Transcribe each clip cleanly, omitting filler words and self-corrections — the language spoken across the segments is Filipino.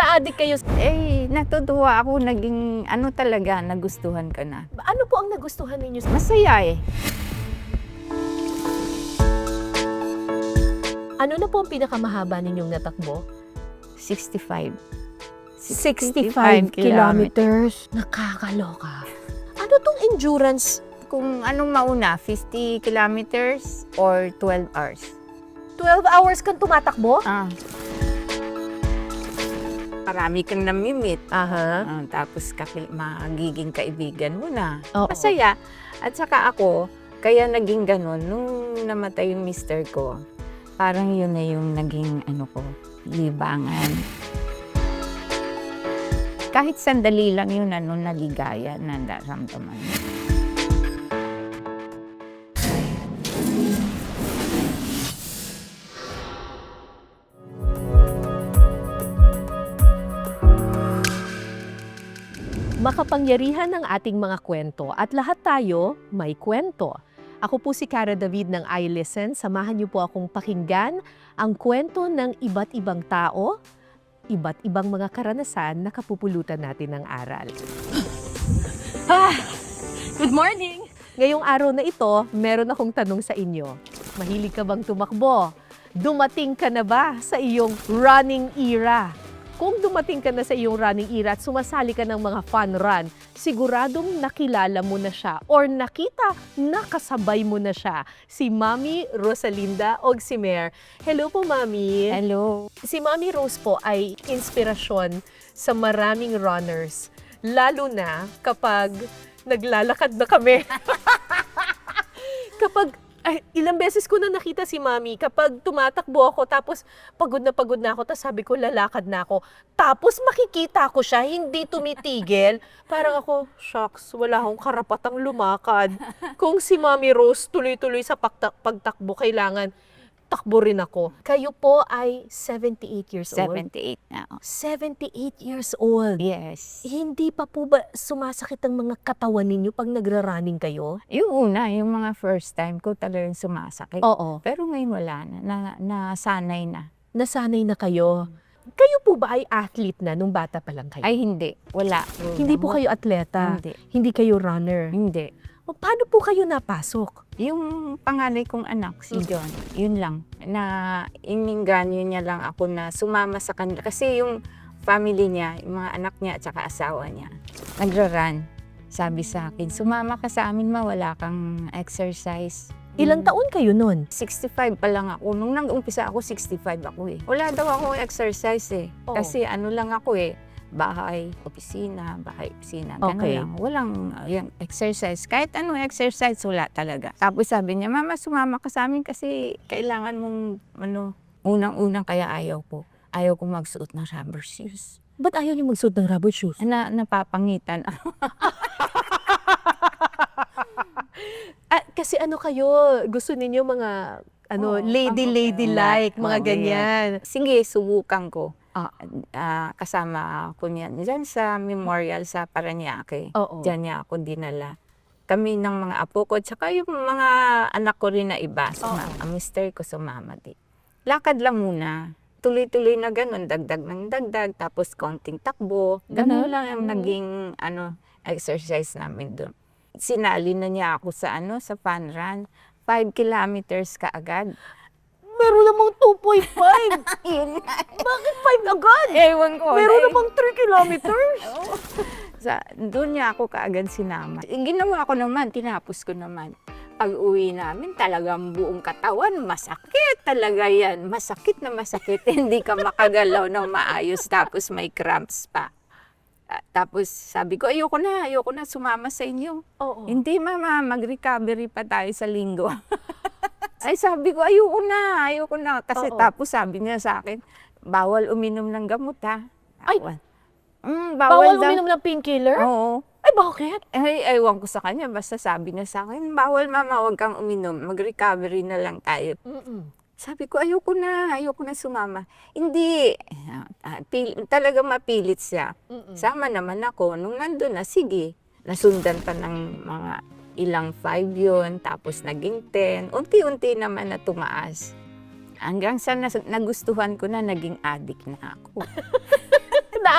na-addict kayo? Eh, natutuwa ako, naging ano talaga, nagustuhan ka na. Ano po ang nagustuhan ninyo? Masaya eh. Ano na po ang pinakamahaba ninyong natakbo? 65. 65 kilometers. Nakakaloka. Ano tong endurance? Kung anong mauna, 50 kilometers or 12 hours. 12 hours kang tumatakbo? Marami kang namimit. Aha. Tapos magiging kaibigan mo na. Oo. Masaya. At saka ako, kaya naging ganun, nung namatay yung mister ko, parang yun na yung naging ano ko, libangan. Kahit sandali lang yun, naligaya na naramdaman. Makapangyarihan ng ating mga kwento at lahat tayo may kwento. Ako po si Cara David ng iListen. Samahan niyo po akong pakinggan ang kwento ng iba't ibang tao, iba't ibang mga karanasan na kapupulutan natin ng aral. Good morning! Ngayong araw na ito, meron akong tanong sa inyo. Mahilig ka bang tumakbo? Dumating ka na ba sa iyong running era? Kung dumating ka na sa iyong running era at sumasali ka ng mga fun run, siguradong nakilala mo na siya or nakita, nakasabay mo na siya. Si Mami Rosalinda Ogsimer. Hello po, Mami. Hello. Si Mami Rose po ay inspirasyon sa maraming runners. Lalo na kapag naglalakad na kami. Ilang beses ko na nakita si Mami kapag tumatakbo ako tapos pagod na ako tapos sabi ko lalakad na ako. Tapos makikita ko siya, hindi tumitigil. Parang ako, shucks, wala akong karapatang lumakad. Kung si Mami Rose tuloy-tuloy sa pagtakbo, kailangan takbo rin ako. Kayo po ay 78 years old. 78 na. 78 years old. Yes. Hindi pa po ba sumasakit ang mga katawan ninyo pag nagra-running kayo? Yung una, yung mga first time ko talagang sumasakit. Oo. Pero ngayon wala na, nasanay na. Nasanay na kayo. Kayo po ba ay athlete na nung bata pa lang kayo? Ay hindi, wala. Hindi po kayo atleta? Hindi. Hindi kayo runner? Hindi. O, paano po kayo napasok? Yung panganay kong anak, si John, yun lang. Na ininganyo niya lang ako na sumama sa kanila. Kasi yung family niya, yung mga anak niya at saka asawa niya, nagra-run. Sabi sa akin, sumama ka sa amin wala kang exercise. Ilang taon kayo nun? 65 pa lang ako. Nung nag-umpisa ako, 65 ako eh. Wala daw ako exercise eh. Oo. Kasi ano lang ako eh, bahay, opisina, ganun Okay. lang. Walang yung exercise. Kahit anong exercise, wala talaga. Tapos sabi niya, Mama, sumama ka sa amin kasi kailangan mong, unang-unang kaya ayaw ko. Ayaw ko magsuot ng rubber shoes. Ba't ayaw niyo magsuot ng rubber shoes? Napapangitan. Kasi ano kayo, gusto ninyo mga Oo, lady-like, mga Oo, ganyan. Sige, subukan ko. Kasama ako niyan. Diyan sa memorial sa Parañaque. Oo. Diyan niya ako dinala. Kami ng mga apo ko, tsaka yung mga anak ko rin na iba. Ang mister ko sumama din. Lakad lang muna. Tuloy-tuloy na ganun, dagdag ng dagdag, tapos konting takbo. Ganun lang ang naging exercise namin doon. Sinali na niya ako sa fun run. 5 kilometers kaagad. Meron namang 2.5. Bakit 5 agad? Ewan ko. Meron namang 3 kilometers. Doon niya ako kaagad sinama. Ginawa ko naman, tinapos ko naman. Pag-uwi namin, talagang buong katawan, masakit talaga yan. Masakit na masakit. Hindi ka makagalaw ng maayos, tapos may cramps pa. Tapos sabi ko, ayoko na sumama sa inyo. Oo. Hindi mama, mag-recovery pa tayo sa linggo. Ay sabi ko, ayoko na. Kasi tapos sabi niya sa akin, bawal uminom ng gamot ha. Ay! Bawal daw. uminom ng painkiller? Oo. Ay, bakit? Ay, ewan ko sa kanya. Basta sabi niya sa akin, bawal mama, huwag kang uminom. Mag-recovery na lang tayo. Sabi ko, ayoko na sumama. Hindi. Talaga mapilit siya. Sama naman ako. Nung nandun na, sige. Nasundan pa ng mga ilang 5 yun, tapos naging 10. Unti-unti naman na tumaas. Hanggang sa nagustuhan ko na, naging addict na ako.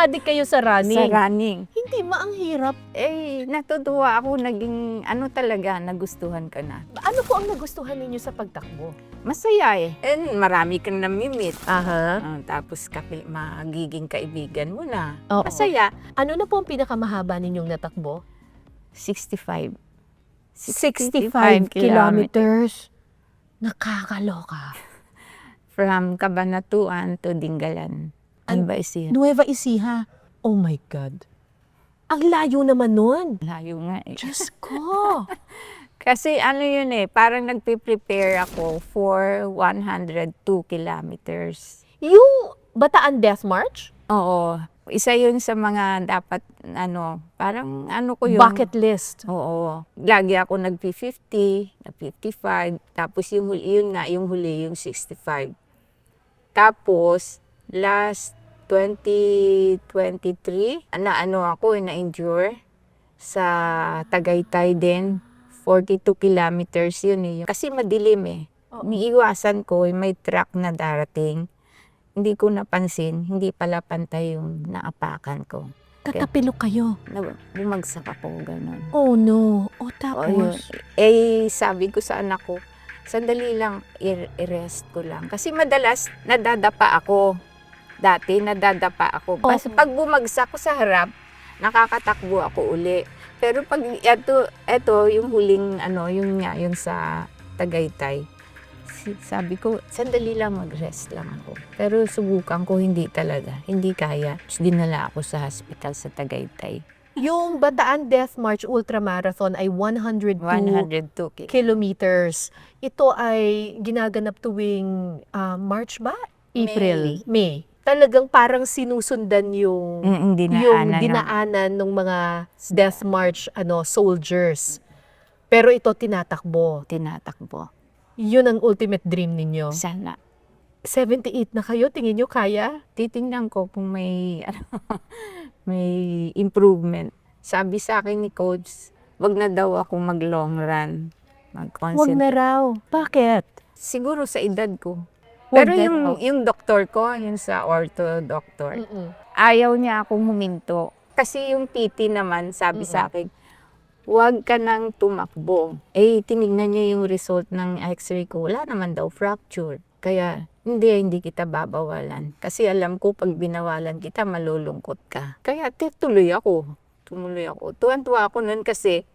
na-addict kayo sa sa running. running. Hindi ba ang hirap? Natutuwa ako, naging talaga, nagustuhan ka na. Ano po ang nagustuhan ninyo sa pagtakbo? Masaya eh. And marami kang namimit. Aha. Tapos magiging kaibigan mo na. Oo. Masaya. Ano na po ang pinakamahaba ninyong natakbo? 65. 65 kilometers. Nakakaloka. From Cabanatuan to Dingalan. Ano ba isiya? Nueva Ecija. Oh my God. Ang layo naman nun. Layo nga eh. Diyos ko. Kasi ano yun eh, parang nagpe-prepare ako for 102 kilometers. Yung Bataan Death March? Oo. Isa yun sa mga dapat, parang ko yun. Bucket list. Oo. Lagi ako nag-50, nag-55, tapos yung huli yung 65. Tapos, last 2023, na-injure sa Tagaytay din. 42 kilometers yun eh. Kasi madilim eh. Niiwasan ko, may truck na darating. Hindi ko napansin, hindi pala pantay yung naapakan ko. Tatapilok kayo. Bumagsak ako, gano'n. Oh no. O Yun. tapos? Sabi ko sa anak ko, sandali lang, i-rest ko lang. Kasi madalas, nadadapa ako. Dati, nadadapa ako. Kasi pag bumagsak ko sa harap, nakakatakbo ako uli. Pero pag ito yung huling, yung sa Tagaytay, sabi ko, sandali lang, mag-rest lang ako. Pero subukan ko, hindi talaga. Hindi kaya. Tapos dinala ako sa hospital sa Tagaytay. Yung Bataan Death March Ultramarathon ay 102 102 kilometers. Ito ay ginaganap tuwing March ba? April? May. Talagang parang sinusundan yung dinaanan ng mga Death March soldiers. Pero ito tinatakbo. Yun ang ultimate dream ninyo. Sana. 78 na kayo, tingin nyo kaya? Titingnan ko kung may improvement. Sabi sa akin ni coach, wag na daw ako mag-long run. Wag na raw. Bakit? Siguro sa edad ko. Wag Pero na yung doktor ko, yung sa ortho doctor, Mm-mm. ayaw niya akong huminto. Kasi yung PT naman, sabi sa akin, huwag ka nang tumakbo. Tinignan niya yung result ng x-ray ko. Wala naman daw fracture. Kaya, hindi kita babawalan. Kasi alam ko, pag binawalan kita, malulungkot ka. Kaya, tumuloy ako. Tuwan-tuwa ako nun kasi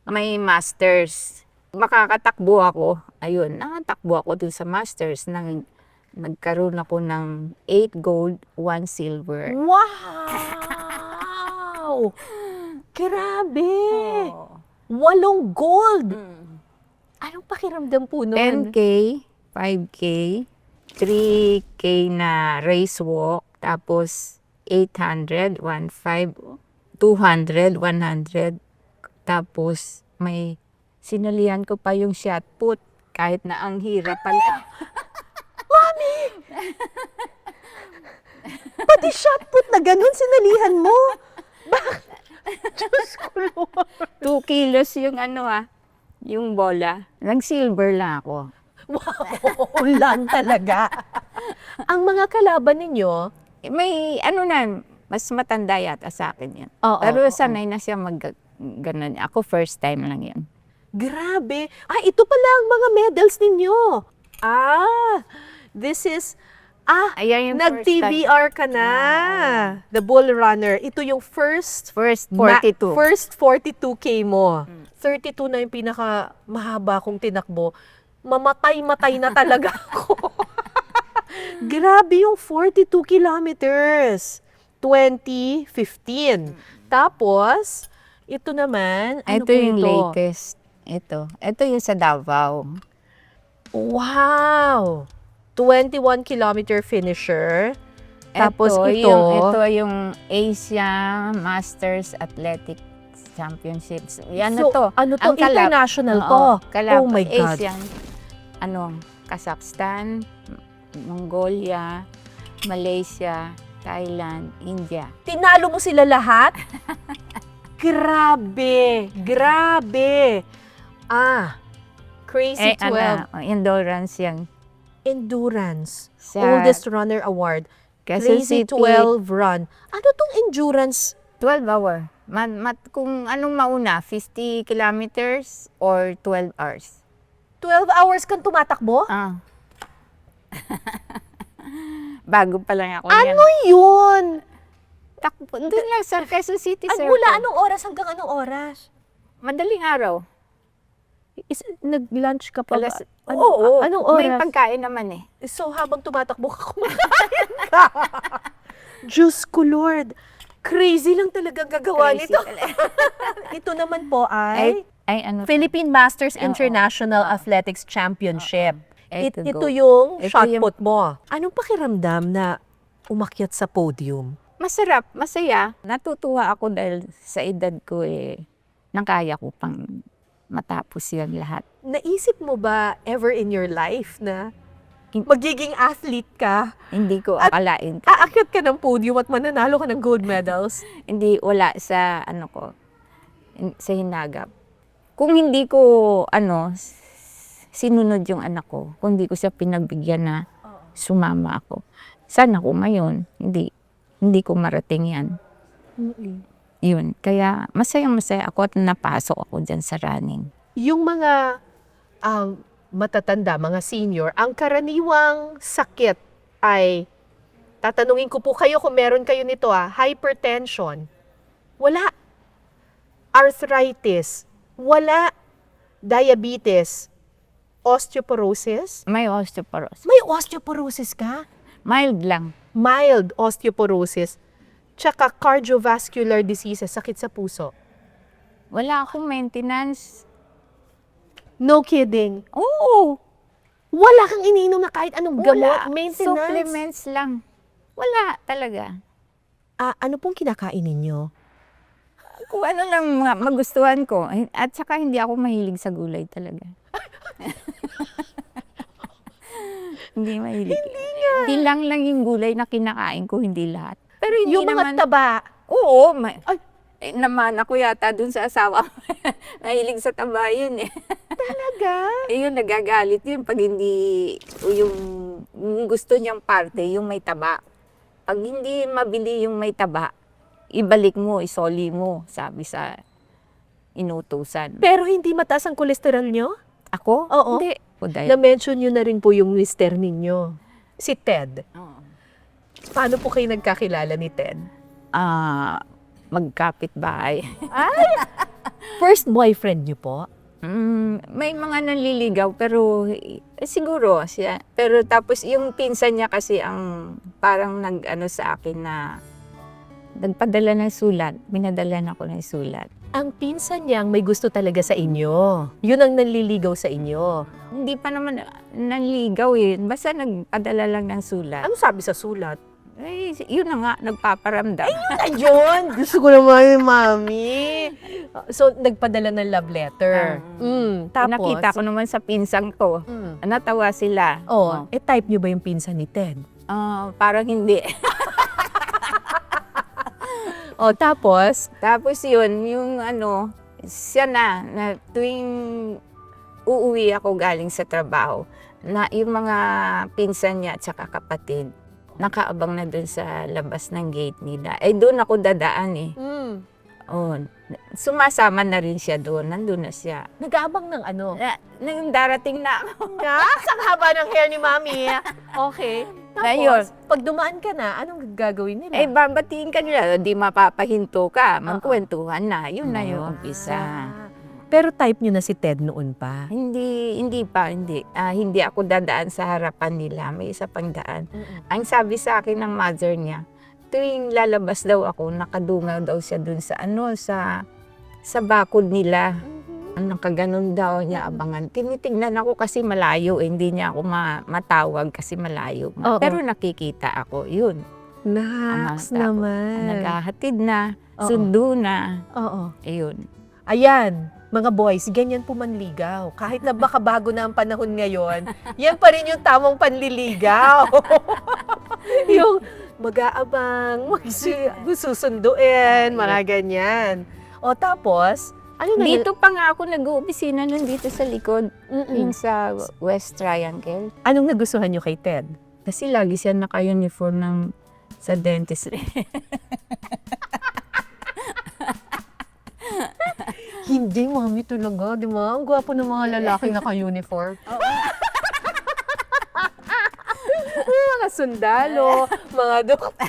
may masters. Makakatakbo ako. Ayun, nakatakbo ako dun sa masters. Nagkaroon ako ng 8 gold, 1 silver. Wow! Grabe! 8 gold! Anong pakiramdam po nun? 10K, 5K, 3K na race walk, tapos 800, 1,500, 200, 100, tapos may sinalihan ko pa yung shot put, kahit na ang hirap pala. Mami! Pati shot put na ganun, sinalihan mo? Diyos ko, Lord. 2 kilos yung yung bola. Nag-silver lang ako. Wow, lang talaga. Ang mga kalaban ninyo, May mas matanda yata sa akin yan. Pero sanay na siya ganun. Ako first time lang yan. grabe. Ito pala ang mga medals ninyo. This is, Ayan yung nag-TBR ka na. The Bull Runner. Ito yung first 42. First 42K mo. 32 na yung pinaka mahaba kong tinakbo. Mamatay na talaga ako. Grabe yung 42 kilometers. 2015. Tapos, ito naman, ano Ito po yung ito? latest. Ito yung sa Davao. Wow! 21 kilometer finisher. Tapos ito yung Asia Masters Athletics Championships. so, ano to? International to. Oh my God. Asian, Kazakhstan, Mongolia, Malaysia, Thailand, India. Tinalo mo sila lahat? Grabe! Crazy 12. Endurance yan. Endurance. Sa Oldest Runner Award. Quezon Crazy City, 12 run. Ano tong endurance? 12 hour. Kung anong mauna, 50 kilometers or 12 hours. 12 hours kang tumatakbo? Ah. Bago pa lang ako Ano niyan. yun? Takbo. Doon lang sa Quezon City Circle. Mula anong oras hanggang anong oras? Madaling araw. Nag-lunch ka pa ba? Alas, Ano- anong oras? May pagkain naman eh. So, habang tumatakbo ka, kumakain ka. Diyos ko, Lord. Crazy lang talaga gagawa Crazy nito. talaga. Ito naman po ay Ano? Philippine Masters Oo. International Athletics Championship. Ito Ito go. yung Ito shot yung- put mo. Anong pakiramdam na umakyat sa podium? Masarap, masaya. Natutuwa ako dahil sa edad ko nakaya ko pang matapos yan lahat. Naisip mo ba ever in your life na magiging athlete ka? Hindi ko At- akalain. Aakyat ka ng podium at mananalo ka ng gold medals? Hindi, wala sa sa hinagap. Kung hindi ko, sinunod yung anak ko, kung hindi ko siya pinagbigyan na sumama ako, sana ko ngayon, hindi ko marating yan. Yun. Kaya masayang-masaya ako at napasok ako dyan sa running. Yung mga matatanda, mga senior, ang karaniwang sakit ay, tatanungin ko po kayo kung meron kayo nito hypertension. Wala. Arthritis. Wala. Diabetes. Osteoporosis. May osteoporosis. May osteoporosis ka? Mild lang. Mild osteoporosis. Tsaka cardiovascular diseases, sakit sa puso. Wala akong maintenance. No kidding. Oo. Wala kang iniinom na kahit anong gamot, Wala. maintenance. Supplements lang. Wala talaga. Ano pong kinakain ninyo? Kung ano lang magustuhan ko. At saka hindi ako mahilig sa gulay talaga. Hindi mahilig. Hindi lang yung gulay na kinakain ko, hindi lahat. Pero hindi Yung mga naman. taba. Oo. Ay. Naman ako yata dun sa asawa ko. Mahilig sa taba yun eh. Talaga? Yun, nagagalit yun pag hindi yung gusto niyang parte, yung may taba. Pag hindi mabili yung may taba, ibalik mo, isoli mo, sabi sa inutusan. Pero hindi mataas ang kolesterol nyo? Ako? Oo. Hindi. O dahil, Na-mention nyo na rin po yung mister ninyo. Si Ted. Oo. Paano po kayo nagkakilala ni Ted? Magkapit bahay. First boyfriend nyo po? May mga nanliligaw pero siguro siya. Pero tapos yung pinsan niya kasi ang parang nag-ano sa akin na nagpadala ng sulat. Binadalan ako ng sulat. Ang pinsan niyang may gusto talaga sa inyo. Yun ang nanliligaw sa inyo. Hindi pa naman nanligaw eh. Basta nagpadala lang ng sulat. Ano sabi sa sulat? Yun na nga, nagpaparamdam. Ayun! Gusto ko naman yung mami. So, nagpadala ng love letter. Tapos? Nakita ko naman sa pinsang ko. Natawa sila. Type nyo ba yung pinsan ni Ted? Parang hindi. Tapos? Tapos yun, yung siya na tuwing uuwi ako galing sa trabaho, na yung mga pinsan niya at saka kapatid, nakaabang na dun sa labas ng gate nila. Doon ako dadaan eh. Sumasama na rin siya doon. Nandun na siya. Nag-aabang ng ano? Nung darating na ako. Sa haba ng hair ni mami. Okay. Ayun. Tapos, pag dumaan ka na, anong gagawin nila? Babatiin ka nila. Di mapapahinto ka. Magkwentuhan na. Yun na yung umpisa. Pero type nyo na si Ted noon pa? Hindi pa. Hindi ako dadaan sa harapan nila. May isa pang daan. Ang sabi sa akin ng mother niya, tuwing lalabas daw ako, nakadungaw daw siya dun sa sa bakod nila. Nakaganon daw niya abangan. Tinitingnan ako kasi malayo. Hindi niya ako matawag kasi malayo. Pero nakikita ako. Yun. Naks naman. Naghahatid na. Sundo na. Ayun. Ayan. Mga boys, ganyan po manligaw. Kahit na baka bago na ang panahon ngayon, yan pa rin yung tamang panliligaw. Yung mag-aabang, susunduin, mga ganyan. Tapos, ano na? Dito pa nga ako nag-uopisina nun dito sa likod. Yung sa West Triangle. Anong nagustuhan nyo kay Ted? Kasi lagi siya naka-uniform ng Sa dentistry. Hindi, mami, talaga, di ba? Ang gwapo ng mga lalaki naka-uniform. Mga sundalo, mga doktor,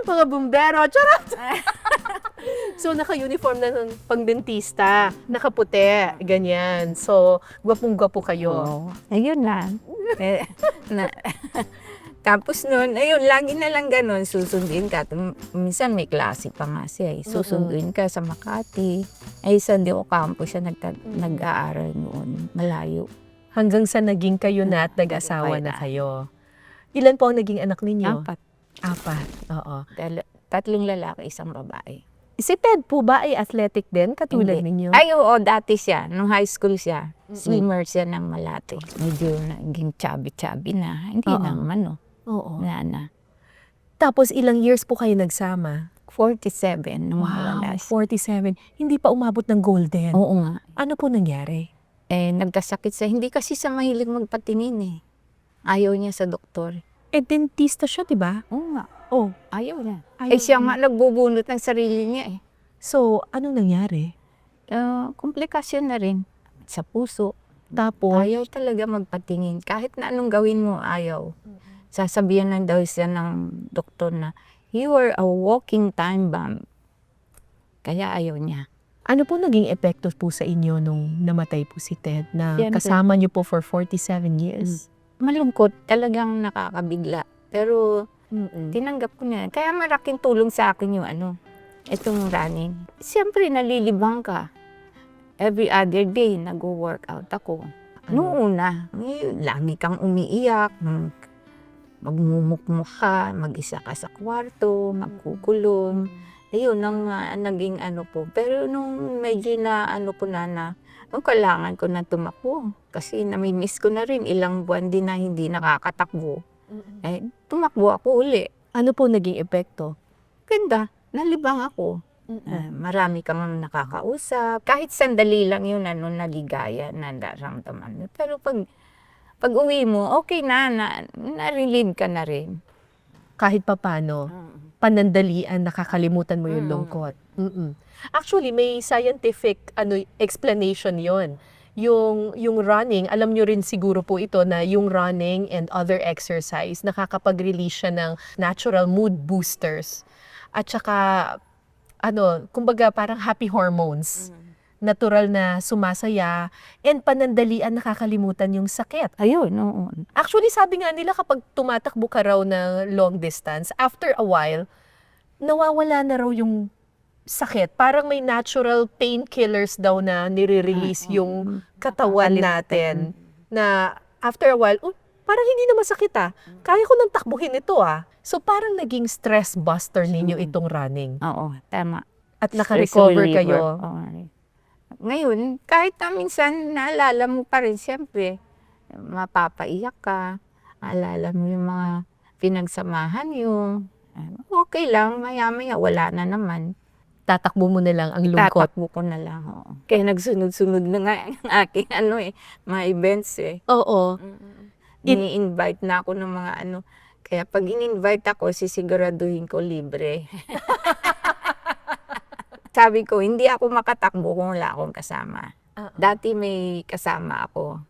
mga bumbero, charot! So, naka-uniform na ng pang-dentista, nakaputi, ganyan. So, gwapong-gwapo kayo. Oo. Ayun lang. Na, tapos noon, ayun, lagi na lang ganun, susundin ka. Minsan may klase pa nga siya eh. Susunduin ka sa Makati. Ay, sa Di Ocampo siya nag-aaral noon. Malayo. Hanggang sa naging kayo na at nag-asawa na kayo. Ilan po ang naging anak ninyo? 4. 4, oo. 3 lalaki, 1 babae. Si Ted po ba ay athletic din, katulad Hindi. ninyo? Ay, oo, dati siya. Nung high school siya. Swimmer siya ng Malate. Medyo naging chubby-chubby na. Hindi Oo. naman, no. Oo. Na. Tapos ilang years po kayo nagsama? 47 nung wala siya. 47. Hindi pa umabot ng golden. Oo nga. Ano po nangyari? Nagkasakit siya. Hindi kasi sa mahilig magpatingin eh. Ayaw niya sa doktor. Dentista siya, di ba? Oo nga. Oh. Ayaw niya. Ayaw Siya niya. nga nagbubunot ng sarili niya eh. So, anong nangyari? Komplikasyon na rin. Sa puso. Tapos, Ayaw talaga magpatingin. Kahit na anong gawin mo, ayaw. Sasabihan lang daw siya ng doktor na, you are a walking time bomb. Kaya ayaw niya. ano po naging epekto po sa inyo nung namatay po si Ted na Siyempre. kasama niyo po for 47 years? Malungkot, talagang nakakabigla. Pero tinanggap ko na. Kaya malaking tulong sa akin yung itong running. Siyempre, nalilibang ka. Every other day, nag-workout ako. Noong una, lagi kang umiiyak, magmumukmuk ka, mag-isa ka sa kwarto, magkukulong. Ayun, ang naging po. Pero nung medyo ko na kailangan ko na tumakbo. Kasi namimiss ko na rin ilang buwan din na hindi nakakatakbo. Tumakbo ako uli. Ano po naging epekto? Ganda, nalibang ako. Marami kang nakakausap. Kahit sandali lang yun, naligaya, nararamdaman. Pero pag uwi mo, okay na-relieve ka na rin. Kahit papano, panandalian, nakakalimutan mo yung lungkot. Actually, may scientific explanation yon. Yung running, alam nyo rin siguro po ito na yung running and other exercise, nakakapag-release siya ng natural mood boosters. At saka, kumbaga parang happy hormones. Natural na sumasaya and panandalian nakakalimutan yung sakit. Ayun, oo. Actually, sabi nga nila kapag tumatakbo ka raw ng long distance, after a while, nawawala na raw yung sakit. Parang may natural painkillers daw na nire-release yung katawan natin. Na after a while, parang hindi na masakit Kaya ko nang takbuhin ito So parang naging stress buster ninyo itong running. Oo, tama. At naka-recover Stress reliever. kayo. Oo. Ngayon, kahit na minsan naalala mo pa rin, siyempre, mapapaiyak ka, alala mo yung mga pinagsamahan yung, okay lang, maya-maya, wala na naman. Tatakbo mo na lang ang lungkot. Tatakbo ko na lang, oo. Kaya nagsunod-sunod na nga ang aking mga events Oo. Ini-invite na ako ng mga kaya pag in-invite ako, sisiguraduhin ko libre. Sabi ko, hindi ako makatakbo kung wala akong kasama. Dati may kasama ako.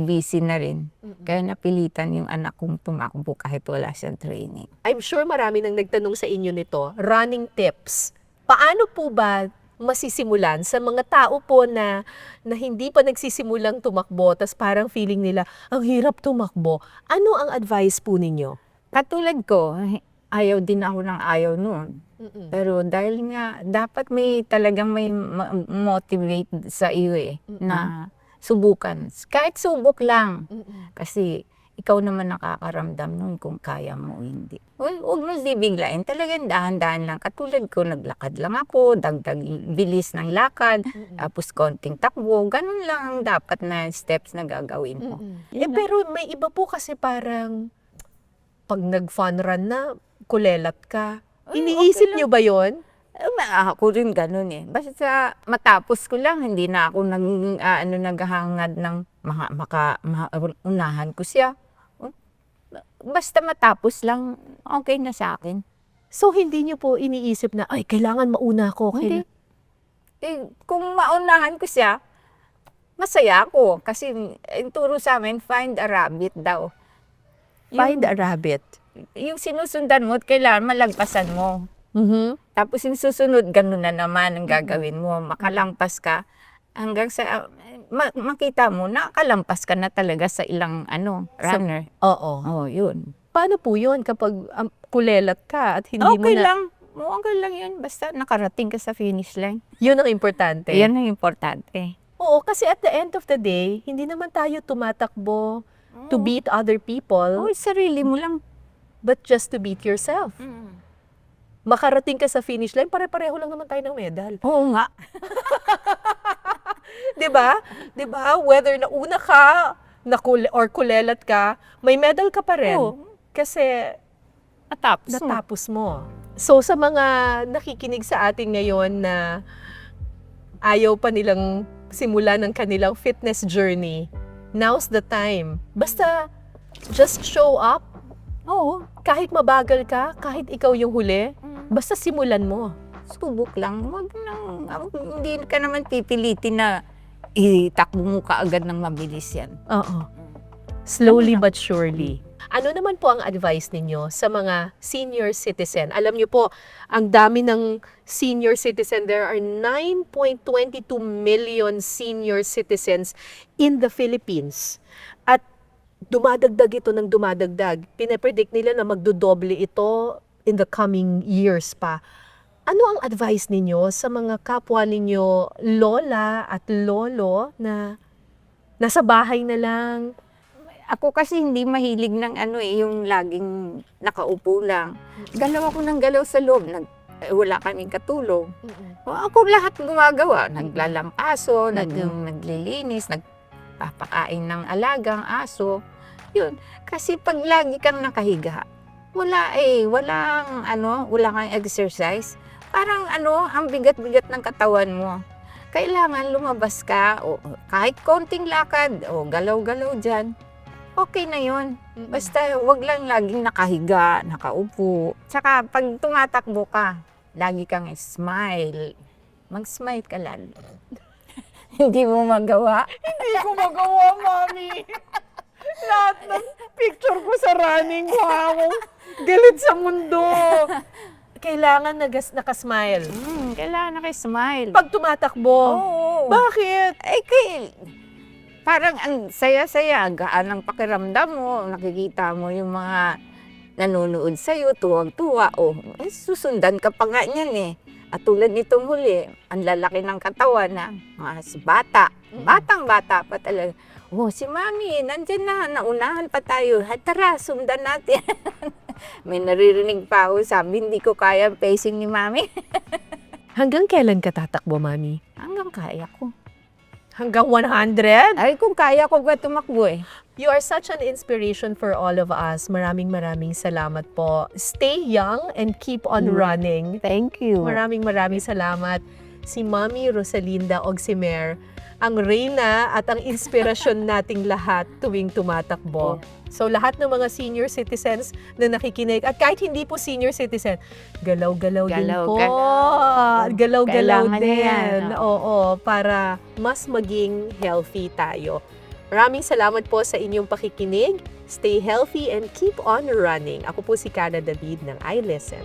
Busy na rin. Kaya napilitan yung anak kong tumakbo kahit wala siyang training. I'm sure marami nang nagtanong sa inyo nito, running tips. Paano po ba masisimulan sa mga tao po na hindi pa nagsisimulang tumakbo, tas parang feeling nila, ang hirap tumakbo. Ano ang advice po ninyo? Katulad ko, ayaw din ako ng ayaw noon. Pero dahil nga, dapat talagang may motivate sa iyo na subukan. Kahit subok lang. Kasi ikaw naman nakakaramdam nun kung kaya mo o hindi. Huwag mo biglain. Talagang dahan-dahan lang. Katulad ko, naglakad lang ako, dagdag bilis ng lakad, tapos konting takbo. Ganun lang ang dapat na steps na gagawin mo. Pero may iba po kasi parang pag nag-fun run na, kulelat ka. Iniisip nyo ba yon? Ako rin ganun Basta matapos ko lang, hindi na ako naghahangad ng unahan ko siya. basta matapos lang, okay na sa akin. So, hindi niyo po iniisip na, ay, kailangan mauna ako. Hindi. Kung maunahan ko siya, masaya ako. Kasi yung turo sa amin, find a rabbit daw. Find a rabbit. Yung sinusundan mo, kailangan malagpasan mo. Mhm. Tapos yung susunod, ganun na naman ang gagawin mo. Makalampas ka hanggang sa, makita mo, nakalampas ka na talaga sa ilang runner. Oo. Oh, yun. Paano po yun kapag kulelat ka at hindi mo Okay na... lang. Okay lang yun. Basta nakarating ka sa finish line. Yun ang importante. Yan ang importante. Oo, kasi at the end of the day, hindi naman tayo tumatakbo to beat other people, Sarili mo lang. but just to beat yourself. Makarating ka sa finish line, pare-pareho lang naman tayo ng medal. Oo nga. 'Di ba? 'Di ba? Whether nauna ka, or kulelat ka, may medal ka pa rin. Oo. Kasi Natapos mo. natapos mo. So sa mga nakikinig sa atin ngayon na ayaw pa nilang simula ng kanilang fitness journey, now's the time. Basta just show up. Oo. Kahit mabagal ka, kahit ikaw yung huli, basta simulan mo. Subok lang. Hindi ka naman pipilitin na itakbo mo ka agad ng mabilis yan. Oo. Slowly but surely. Ano naman po ang advice ninyo sa mga senior citizen? Alam niyo po, ang dami ng senior citizen. There are 9.22 million senior citizens in the Philippines. At dumadagdag ito ng dumadagdag. Pinapredict nila na magdodoble ito in the coming years pa. Ano ang advice ninyo sa mga kapwa ninyo lola at lolo na nasa bahay na lang? Ako kasi hindi mahilig ng yung laging nakaupo lang. Galaw ako ng galaw sa loob. Wala kaming katulong. Ako lahat gumagawa. Naglalampaso, naglilinis, nagpapakain ng alagang aso. Yun. Kasi pag lagi kang nakahiga, wala kang exercise. Parang ang bigat-bigat ng katawan mo. Kailangan lumabas ka, o kahit konting lakad, o galaw-galaw dyan. Okay na yun. Basta wag lang laging nakahiga, nakaupo. Tsaka pag tumatakbo ka, lagi kang smile. Mag-smile ka lang. Hindi mo magawa. Hindi ko magawa, Mami. Lahat ng picture ko sa running, wow. Galit sa mundo. Kailangan nakasmile. Kailangan naka-smile. Pag tumatakbo. Oo. Bakit? Parang ang saya-saya, gaan ang pakiramdam mo. Nakikita mo yung mga nanonood sa'yo, tuwang-tuwa. Susundan ka pa nga niyan eh. At tulad nitong huli, ang lalaki ng katawan na mga bata. Batang-bata pa talaga. Si Mami, nandyan na, naunahan pa tayo. Tara, sundan natin. May naririnig pa ako, sabi, hindi ko kaya ang pacing ni Mami. Hanggang kailan ka tatakbo, Mami? Hanggang kaya ko. Hanggang 100? Ay, kung kaya ko ba tumakbo eh. You are such an inspiration for all of us. Maraming salamat po. Stay young and keep on running. Thank you. Maraming salamat. Si Mami Rosalinda Ogsimer, ang reyna at ang inspirasyon nating lahat tuwing tumatakbo. So lahat ng mga senior citizens na nakikinig, at kahit hindi po senior citizen, galaw-galaw din po. Galaw-galaw din. Yan. Oo, para mas maging healthy tayo. Maraming salamat po sa inyong pakikinig. Stay healthy and keep on running. Ako po si Kana David ng iListen.